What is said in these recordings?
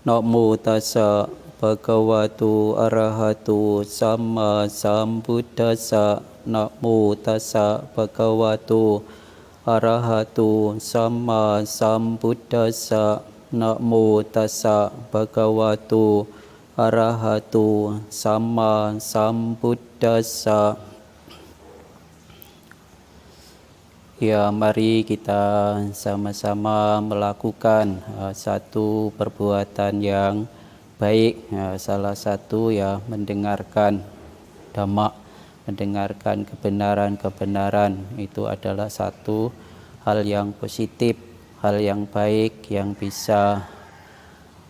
นะโมตัสสะภะคะวะโตอะระหะโตสัมมาสัมพุทธัสสะนะโมตัสสะภะคะวะโตอะระหะโตสัมมาสัมพุทธัสสะนะโมตัสสะภะคะวะโตอะระหะโตสัมมาสัมพุทธัสสะ. Ya, mari kita sama-sama melakukan satu perbuatan yang baik. Salah satu ya mendengarkan Dhamma, mendengarkan kebenaran-kebenaran itu adalah satu hal yang positif, hal yang baik yang bisa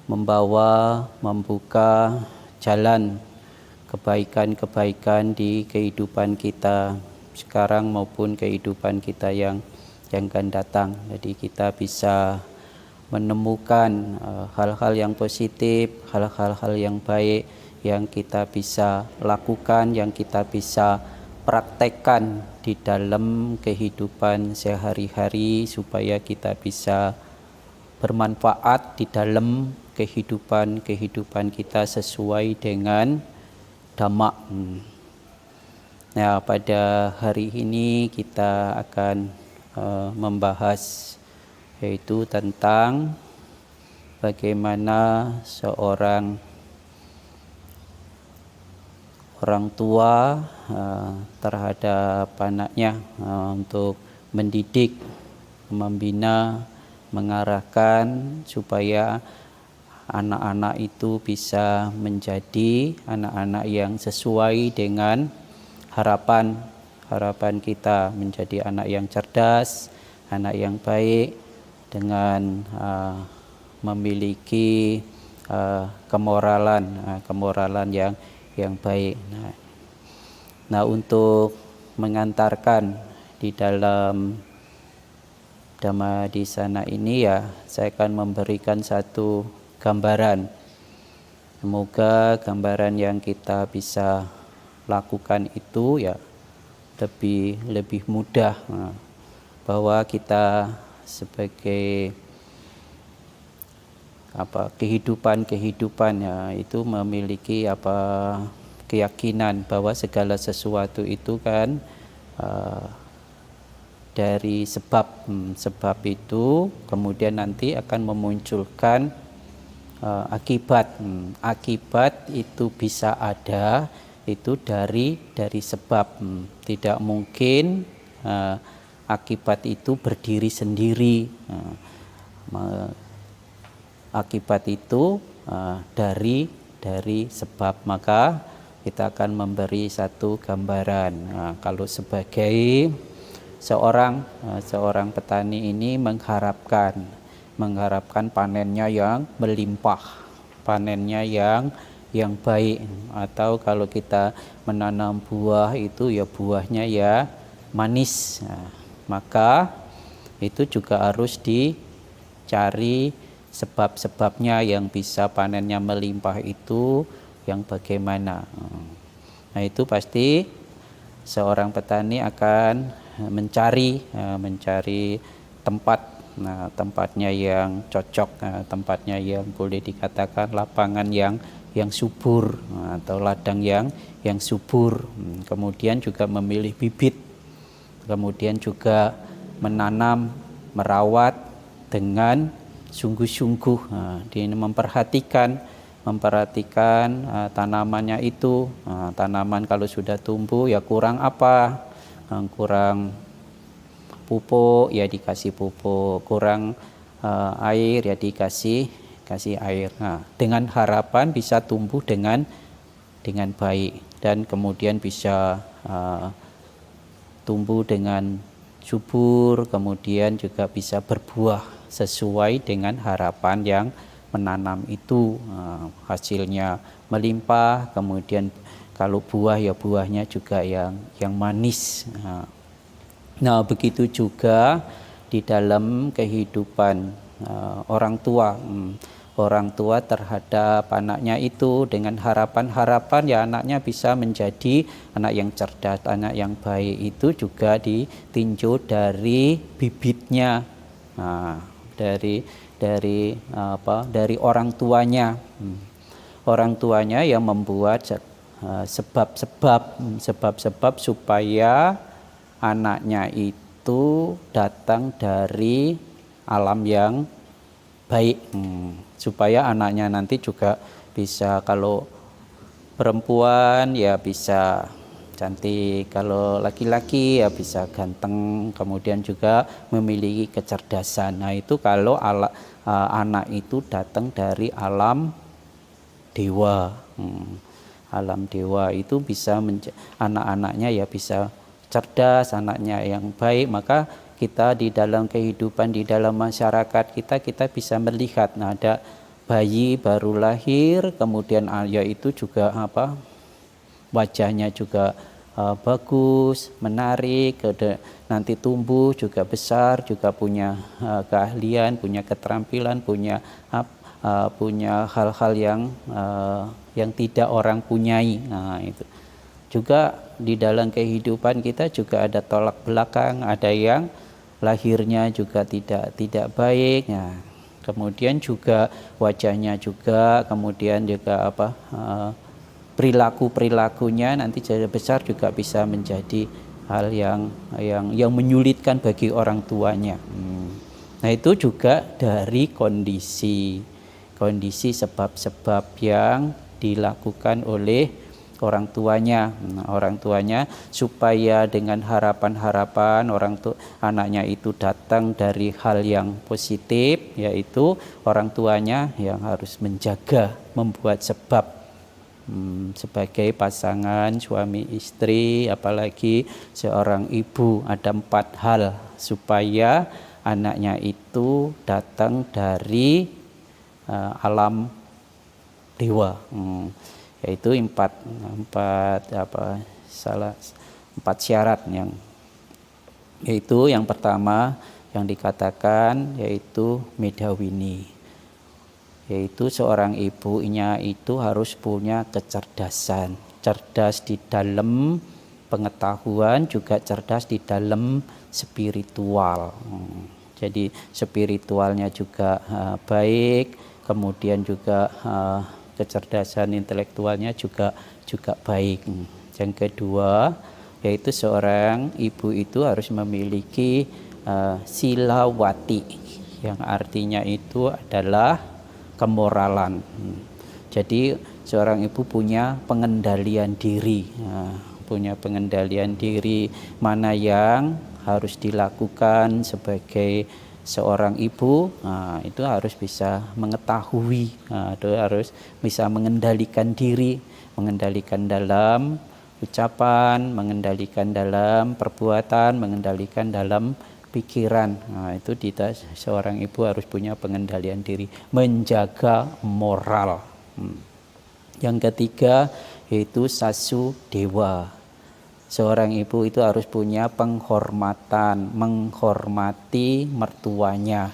membawa, membuka jalan kebaikan-kebaikan di kehidupan kita sekarang maupun kehidupan kita yang akan datang. Jadi kita bisa menemukan hal-hal yang positif, hal-hal yang baik yang kita bisa lakukan, yang kita bisa praktekkan di dalam kehidupan sehari-hari supaya kita bisa bermanfaat di dalam kehidupan kita sesuai dengan Dhamma. Nah, pada hari ini kita akan membahas yaitu tentang bagaimana seorang orang tua terhadap anaknya untuk mendidik, membina, mengarahkan supaya anak-anak itu bisa menjadi anak-anak yang sesuai dengan harapan kita, menjadi anak yang cerdas, anak yang baik dengan memiliki kemoralan yang baik. Nah, untuk mengantarkan di dalam Dhamma di sana ini ya, saya akan memberikan satu gambaran. Semoga gambaran yang kita bisa lakukan itu ya lebih mudah, bahwa kita sebagai kehidupan ya itu memiliki keyakinan bahwa segala sesuatu itu kan dari sebab itu kemudian nanti akan memunculkan akibat. Akibat itu bisa ada itu dari sebab. Tidak mungkin akibat itu berdiri sendiri. Akibat itu dari sebab. Maka kita akan memberi satu gambaran. Kalau sebagai seorang petani ini mengharapkan panennya yang melimpah, panennya yang baik, atau kalau kita menanam buah itu ya buahnya ya manis. Maka itu juga harus dicari sebab-sebabnya yang bisa panennya melimpah itu yang bagaimana. Nah, itu pasti seorang petani akan mencari tempat, tempatnya yang cocok, tempatnya yang boleh dikatakan lapangan yang subur, atau ladang yang subur. Kemudian juga memilih bibit, kemudian juga menanam, merawat dengan sungguh-sungguh, memperhatikan tanamannya itu. Tanaman kalau sudah tumbuh ya kurang apa, kurang pupuk ya dikasih pupuk, kurang air ya dikasih air. Dengan harapan bisa tumbuh dengan baik dan kemudian bisa tumbuh dengan subur, kemudian juga bisa berbuah sesuai dengan harapan yang menanam itu. Hasilnya melimpah, kemudian kalau buah ya buahnya juga yang manis. Nah, begitu juga di dalam kehidupan orang tua terhadap anaknya itu, dengan harapan ya anaknya bisa menjadi anak yang cerdas, anak yang baik. Itu juga ditinjau dari bibitnya. dari orang tuanya. Orang tuanya yang membuat sebab-sebab supaya anaknya itu datang dari alam yang baik, supaya anaknya nanti juga bisa, kalau perempuan ya bisa cantik, kalau laki-laki ya bisa ganteng, kemudian juga memiliki kecerdasan. Nah itu kalau anak itu datang dari alam dewa. Alam dewa itu bisa anak-anaknya ya bisa cerdas, anaknya yang baik. Maka kita di dalam kehidupan, di dalam masyarakat kita bisa melihat, nah ada bayi baru lahir, kemudian ayah itu juga wajahnya juga bagus, menarik, nanti tumbuh juga besar, juga punya keahlian, punya keterampilan, punya hal-hal yang tidak orang punyai. Nah itu juga di dalam kehidupan kita juga ada tolak belakang, ada yang lahirnya juga tidak baik. Nah, kemudian juga wajahnya juga, kemudian juga perilakunya nanti jadi besar juga bisa menjadi hal yang menyulitkan bagi orang tuanya. Nah itu juga dari kondisi sebab-sebab yang dilakukan oleh orang tuanya. Orang tuanya supaya dengan harapan-harapan anaknya itu datang dari hal yang positif, yaitu orang tuanya yang harus menjaga, membuat sebab sebagai pasangan suami istri, apalagi seorang ibu, ada 4 hal supaya anaknya itu datang dari alam dewa, yaitu empat syarat, yaitu yang pertama yang dikatakan yaitu medawini, yaitu seorang ibunya itu harus punya kecerdasan, cerdas di dalam pengetahuan, juga cerdas di dalam spiritual. Jadi spiritualnya juga baik, kemudian juga kecerdasan intelektualnya juga baik. Yang kedua yaitu seorang ibu itu harus memiliki silawati, yang artinya itu adalah kemoralan. Jadi seorang ibu punya pengendalian diri, mana yang harus dilakukan sebagai seorang ibu, itu harus bisa mengetahui, itu harus bisa mengendalikan diri, mengendalikan dalam ucapan, mengendalikan dalam perbuatan, mengendalikan dalam pikiran. Nah, itu seorang ibu harus punya pengendalian diri, menjaga moral. Yang ketiga yaitu sasu dewa. Seorang ibu itu harus punya penghormatan, menghormati mertuanya.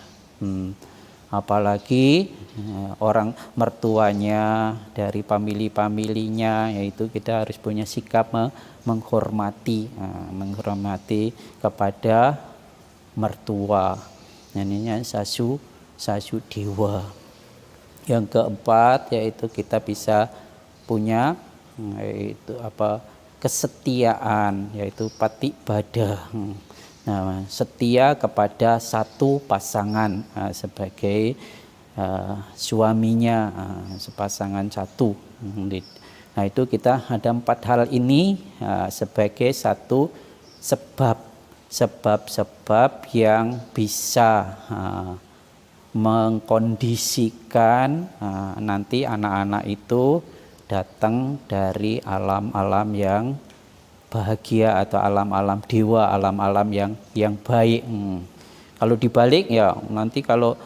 Apalagi orang mertuanya dari family-nya, yaitu kita harus punya sikap menghormati kepada mertua. Ini sasu dewa. Yang keempat yaitu kita bisa punya kesetiaan, yaitu patibada. Nah, setia kepada satu pasangan sebagai suaminya, sepasangan satu. Nah itu kita ada 4 hal ini sebagai satu sebab yang bisa mengkondisikan nanti anak-anak itu datang dari alam-alam yang bahagia atau alam-alam dewa, alam-alam yang baik. Kalau dibalik ya nanti kalau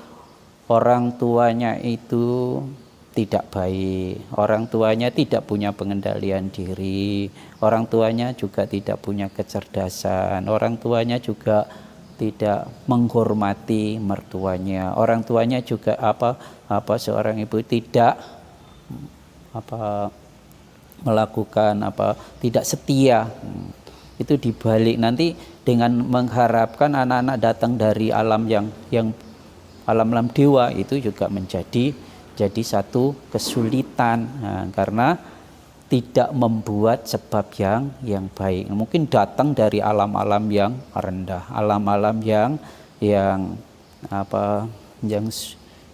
orang tuanya itu tidak baik, orang tuanya tidak punya pengendalian diri, orang tuanya juga tidak punya kecerdasan, orang tuanya juga tidak menghormati mertuanya, orang tuanya juga seorang ibu tidak melakukan tidak setia. Itu dibalik nanti dengan mengharapkan anak-anak datang dari alam yang alam-alam dewa itu juga jadi satu kesulitan karena tidak membuat sebab yang baik. Mungkin datang dari alam-alam yang rendah, alam-alam yang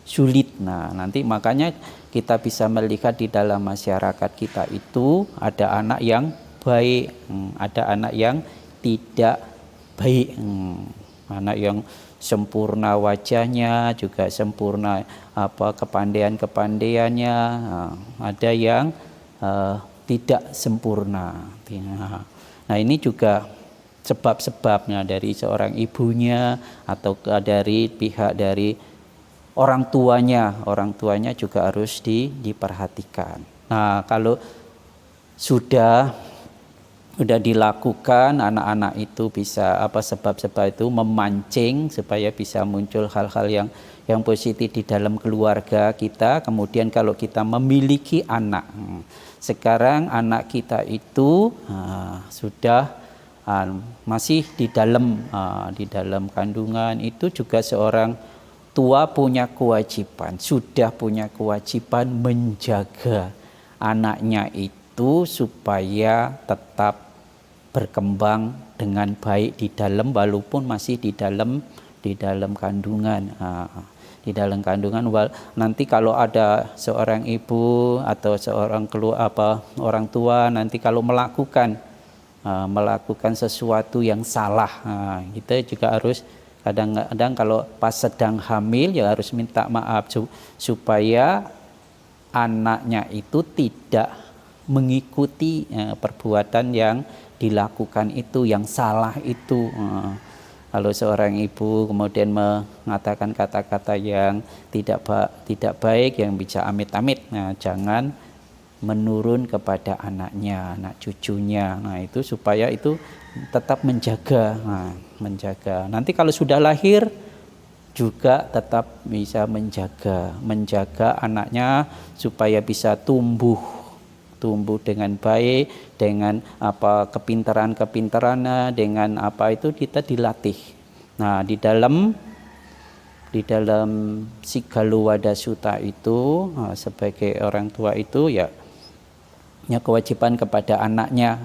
sulit. Nah, nanti makanya kita bisa melihat di dalam masyarakat kita itu ada anak yang baik, ada anak yang tidak baik, anak yang sempurna wajahnya, juga sempurna kepandaiannya, ada yang tidak sempurna. Nah, ini juga sebab-sebabnya dari seorang ibunya atau dari pihak dari orang tuanya juga harus diperhatikan. Nah, kalau sudah dilakukan, anak-anak itu bisa sebab-sebab itu memancing supaya bisa muncul hal-hal yang positif di dalam keluarga kita. Kemudian kalau kita memiliki anak, sekarang anak kita itu sudah masih di dalam kandungan, itu juga seorang tua sudah punya kewajiban menjaga anaknya itu supaya tetap berkembang dengan baik di dalam, walaupun masih di dalam kandungan. Di dalam kandungan, nanti kalau ada seorang ibu atau seorang orang tua nanti kalau melakukan sesuatu yang salah, kita juga harus kadang-kadang kalau pas sedang hamil ya harus minta maaf supaya anaknya itu tidak mengikuti perbuatan yang dilakukan itu, yang salah itu. Kalau seorang ibu kemudian mengatakan kata-kata yang tidak baik, yang bisa amit-amit, jangan menurun kepada anaknya, anak cucunya. Nah, itu supaya itu tetap menjaga. Nanti kalau sudah lahir juga tetap bisa menjaga anaknya supaya bisa tumbuh dengan baik, dengan kepintarannya, dengan itu kita dilatih. Nah, di dalam Sigalo Sutta itu sebagai orang tua itu ya kewajiban kepada anaknya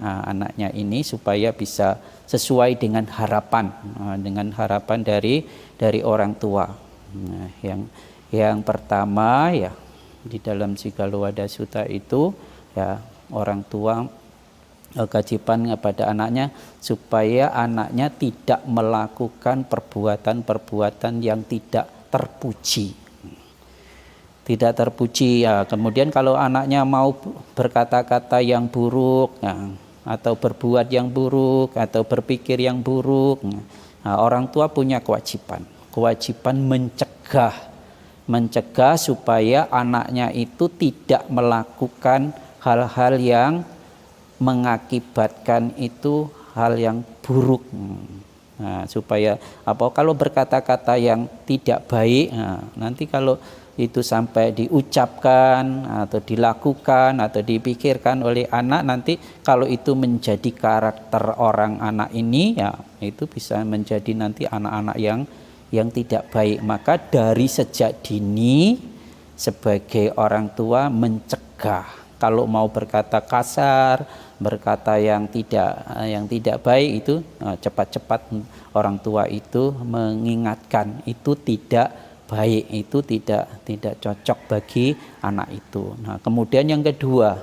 ini supaya bisa sesuai dengan harapan dari orang tua. Nah, yang pertama ya di dalam Sigalo Sutta itu ya orang tua kewajiban kepada anaknya supaya anaknya tidak melakukan perbuatan yang tidak terpuji. Ya. Kemudian kalau anaknya mau berkata-kata yang buruk, atau berbuat yang buruk, atau berpikir yang buruk, orang tua punya kewajiban mencegah supaya anaknya itu tidak melakukan hal-hal yang mengakibatkan itu hal yang buruk. Supaya kalau berkata-kata yang tidak baik, nanti kalau itu sampai diucapkan atau dilakukan atau dipikirkan oleh anak, nanti kalau itu menjadi karakter orang anak ini, ya itu bisa menjadi nanti anak-anak yang tidak baik. Maka dari sejak dini sebagai orang tua mencegah. Kalau mau berkata kasar, berkata yang tidak baik, itu cepat-cepat orang tua itu mengingatkan itu tidak baik, itu tidak cocok bagi anak itu. Nah, kemudian yang kedua,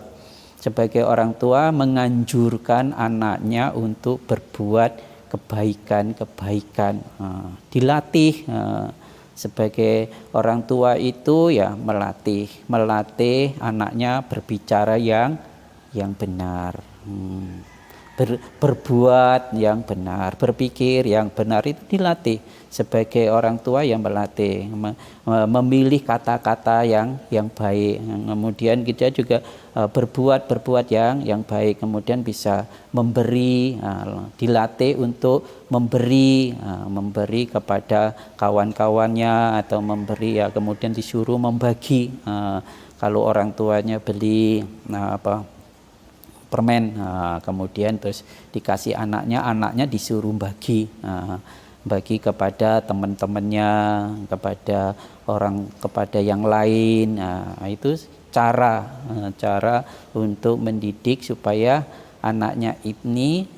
sebagai orang tua menganjurkan anaknya untuk berbuat kebaikan, dilatih. Sebagai orang tua itu ya melatih anaknya berbicara yang benar, berbuat yang benar, berpikir yang benar, itu dilatih. Sebagai orang tua yang melatih, memilih kata-kata yang baik. Kemudian kita juga berbuat yang baik. Kemudian bisa memberi, dilatih untuk memberi kepada kawan-kawannya, atau memberi ya kemudian disuruh membagi. Kalau orang tuanya beli permen, kemudian terus dikasih anaknya disuruh bagi. bagi kepada teman-temannya, kepada yang lain. Nah, itu cara untuk mendidik supaya anaknya ini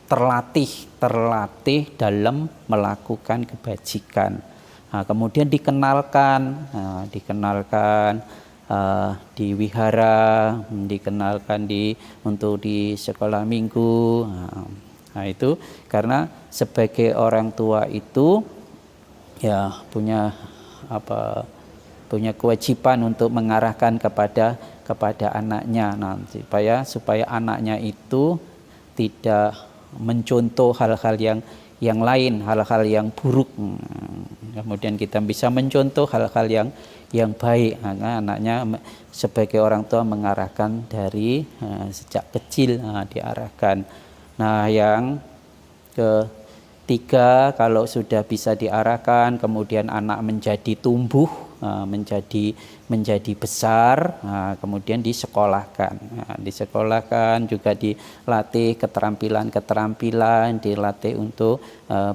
terlatih dalam melakukan kebajikan. Nah, kemudian dikenalkan di wihara, dikenalkan untuk di sekolah minggu. Nah, itu karena sebagai orang tua itu ya punya kewajiban untuk mengarahkan kepada anaknya. Nah, supaya anaknya itu tidak mencontoh hal-hal yang lain, hal-hal yang buruk. Kemudian kita bisa mencontoh hal-hal yang baik. Nah, anaknya sebagai orang tua mengarahkan dari sejak kecil, diarahkan. Nah, yang ketiga, kalau sudah bisa diarahkan, kemudian anak menjadi tumbuh, menjadi besar, kemudian disekolahkan. Disekolahkan juga dilatih keterampilan, dilatih untuk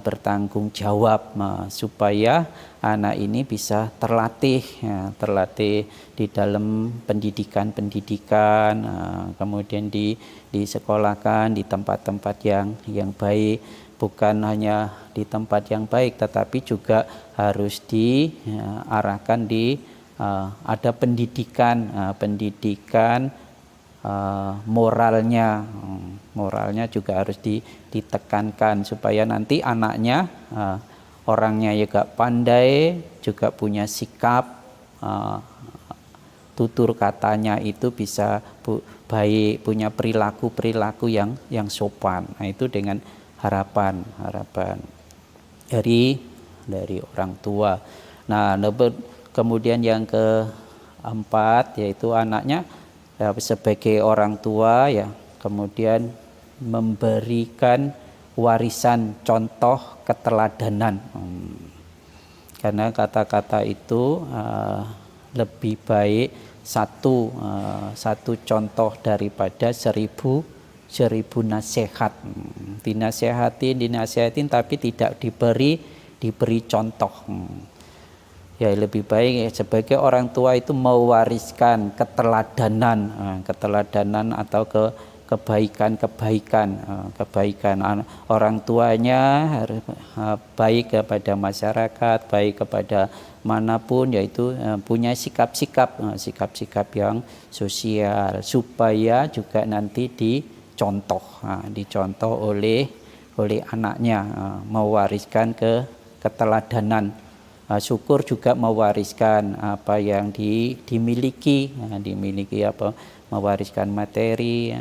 bertanggung jawab, supaya anak ini bisa terlatih di dalam pendidikan, kemudian disekolahkan di tempat-tempat yang baik. Bukan hanya di tempat yang baik, tetapi juga harus diarahkan ada pendidikan moralnya juga harus ditekankan supaya nanti anaknya orangnya juga pandai, juga punya sikap, tutur katanya itu bisa baik, punya perilaku yang sopan. Nah, itu dengan harapan dari orang tua. Nah, kemudian yang keempat yaitu anaknya sebagai orang tua ya kemudian memberikan warisan contoh keteladanan. Karena kata-kata itu lebih baik satu contoh daripada seribu nasihat. Dinasehatin tapi tidak diberi contoh. Ya, lebih baik sebagai orang tua itu mewariskan keteladanan atau kebaikan. Orang tuanya harus baik kepada masyarakat, baik kepada manapun, yaitu punya sikap-sikap yang sosial, supaya juga nanti dicontoh oleh anaknya, mewariskan keteladanan. Syukur juga mewariskan apa yang dimiliki, mewariskan materi.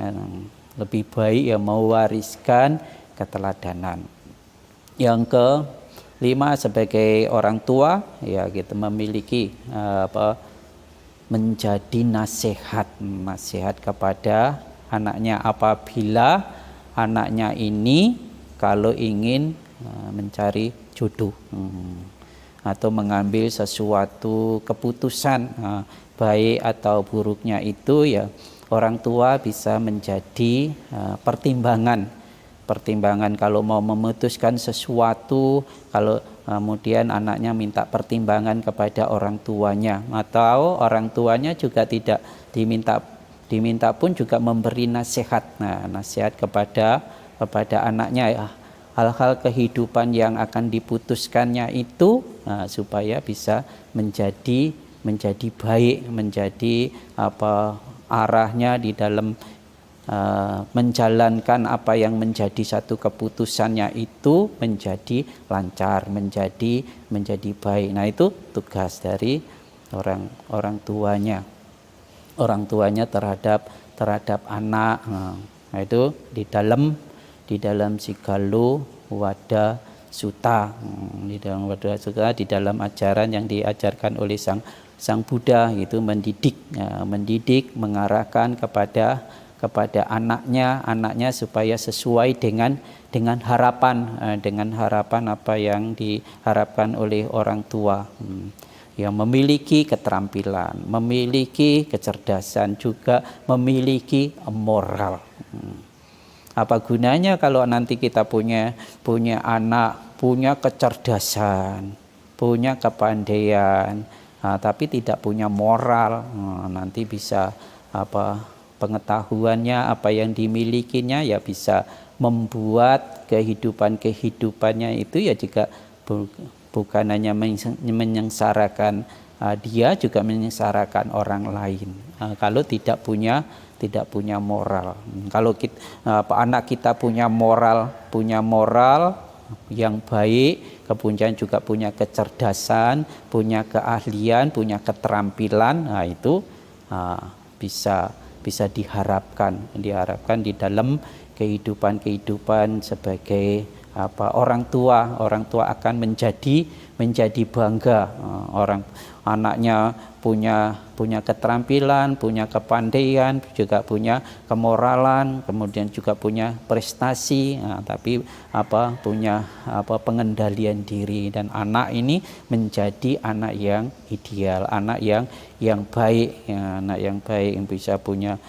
Lebih baik ya mewariskan keteladanan. Yang kelima, sebagai orang tua ya kita memiliki menjadi nasihat kepada anaknya apabila anaknya ini kalau ingin mencari jodoh atau mengambil sesuatu keputusan, baik atau buruknya itu ya orang tua bisa menjadi pertimbangan kalau mau memutuskan sesuatu. Kalau kemudian anaknya minta pertimbangan kepada orang tuanya, atau orang tuanya juga tidak diminta pun juga memberi nasihat. Nasihat kepada anaknya ya, hal-hal kehidupan yang akan diputuskannya itu supaya bisa menjadi baik, menjadi arahnya di dalam menjalankan apa yang menjadi satu keputusannya itu menjadi lancar, menjadi baik. Nah, itu tugas dari orang tuanya terhadap anak. Nah, itu di dalam Sigalo Wada Sutta, di dalam ajaran yang diajarkan oleh Sang Buddha, itu mendidik, mengarahkan kepada anaknya supaya sesuai dengan harapan apa yang diharapkan oleh orang tua. Yang memiliki keterampilan, memiliki kecerdasan, juga memiliki moral. Apa gunanya kalau nanti kita punya anak punya kecerdasan, punya kepandaian, tapi tidak punya moral, nanti bisa pengetahuannya, apa yang dimilikinya ya bisa membuat kehidupannya itu ya juga bukan hanya menyengsarakan dia, juga menyengsarakan orang lain. Kalau tidak punya moral. Kalau anak kita punya moral yang baik, kemudian juga punya kecerdasan, punya keahlian, punya keterampilan, itu bisa diharapkan di dalam kehidupan sebagai orang tua akan menjadi bangga. Anaknya punya keterampilan, punya kepandaian, juga punya kemoralan, kemudian juga punya prestasi, tapi punya pengendalian diri, dan anak ini menjadi anak yang ideal, anak yang baik, anak yang baik yang bisa punya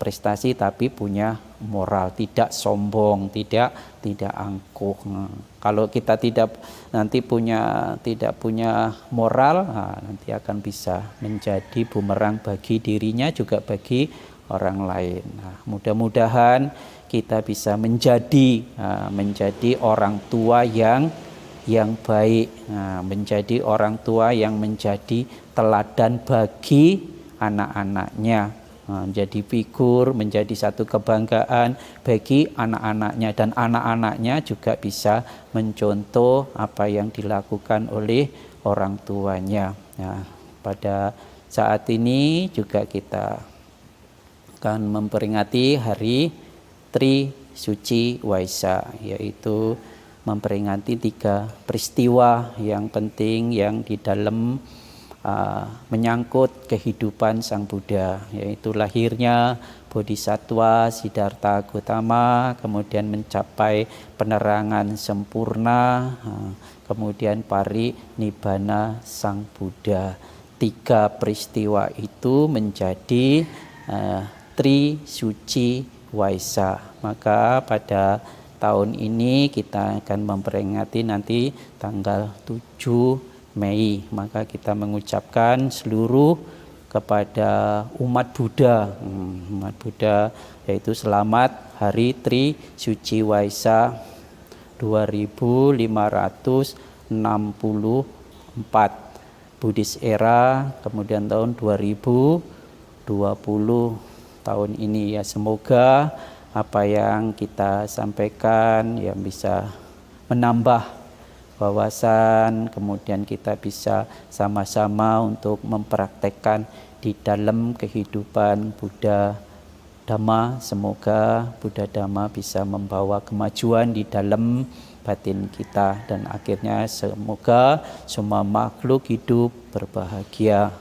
prestasi tapi punya moral, tidak sombong, tidak angkuh. Kalau kita tidak punya moral, nanti akan bisa menjadi bumerang bagi dirinya juga bagi orang lain. Mudah-mudahan kita bisa menjadi orang tua yang baik, menjadi orang tua yang menjadi teladan bagi anak-anaknya, menjadi figur, menjadi satu kebanggaan bagi anak-anaknya, dan anak-anaknya juga bisa mencontoh apa yang dilakukan oleh orang tuanya. Pada saat ini juga kita akan memperingati hari Tri Suci Waisak, yaitu memperingati 3 peristiwa yang penting yang di dalam menyangkut kehidupan Sang Buddha, yaitu lahirnya Bodhisattva Siddhartha Gautama, kemudian mencapai penerangan sempurna, kemudian parinibbana Sang Buddha. 3 peristiwa itu menjadi Tri Suci Waisak. Maka pada tahun ini kita akan memperingati nanti tanggal 7 Mei, maka kita mengucapkan seluruh kepada umat Buddha, yaitu selamat Hari Tri Suci Waisak 2564 Buddhis Era, kemudian tahun 2020 tahun ini. Ya, semoga apa yang kita sampaikan yang bisa menambah wawasan, kemudian kita bisa sama-sama untuk mempraktekkan di dalam kehidupan Buddha Dhamma. Semoga Buddha Dhamma bisa membawa kemajuan di dalam batin kita, dan akhirnya semoga semua makhluk hidup berbahagia.